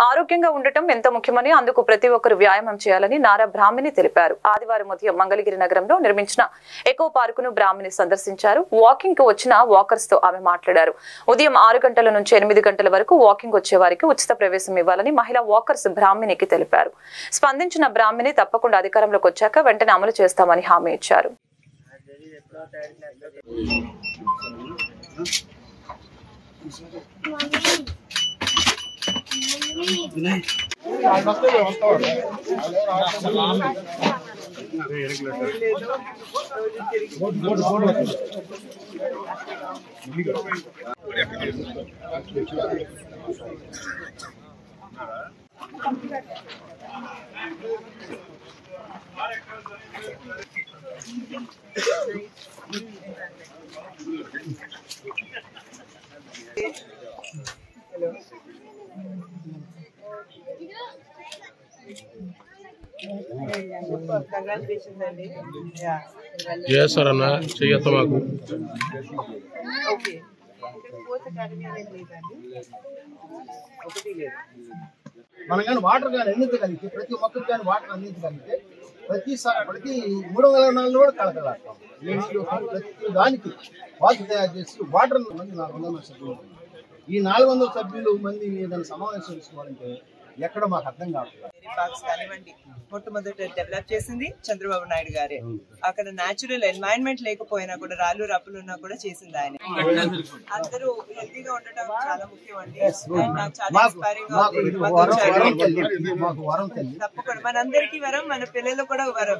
ఆరోగ్యంగా ఉండటం ఎంతో ముఖ్యమని అందుకు ప్రతి ఒక్కరు వ్యాయామం చేయాలని నారా బ్రాహ్మణి తెలిపారు. ఆదివారం ఉదయం మంగళగిరి నగరంలో నిర్మించిన ఎకో పార్కును బ్రాహ్మణి సందర్శించారు. వాకింగ్ కు వచ్చిన వాకర్స్ తో ఆమె మాట్లాడారు. ఉదయం 6 గంటల నుంచి 8 గంటల వరకు వాకింగ్ వచ్చే వారికి ఉచిత ప్రవేశం ఇవ్వాలని మహిళా వాకర్స్ బ్రాహ్మణికి తెలిపారు. స్పందించిన బ్రాహ్మణి తప్పకుండా అధికారంలోకి వచ్చాక వెంటనే అమలు చేస్తామని హామీ ఇచ్చారు. చేస్తారన్నా చెయ్యొద్దు మాకు. మనం కానీ వాటర్ కానీ అందించగలిగితే ప్రతి మొక్కకు కానీ వాటర్ అందించగలిగితే ప్రతి 304 కూడా కలకలాడతాం. ప్రతి దానికి వాటర్ తయారు చేసి వాటర్ మంది 400 సభ్యులు. ఈ 400 సభ్యులు మంది దాన్ని సమావేశం చేసుకోవాలంటే ఎక్కడ మాకు అర్థం కావట్లేదు. పార్క్స్ కానివ్వండి మొట్టమొదట డెవలప్ చేసింది చంద్రబాబు నాయుడు గారే. అక్కడ న్యాచురల్ ఎన్వైరన్మెంట్ లేకపోయినా కూడా రాళ్ళు రప్పులు ఉన్నా కూడా చేసింది ఆయన. అందరూ హెల్తీగా ఉండటం చాలా ముఖ్యం అండి. నాకు చాలా ఇన్స్పైరింగ్ గా తప్పకుండా మనందరికీ వరం, మన పిల్లలు కూడా వరం.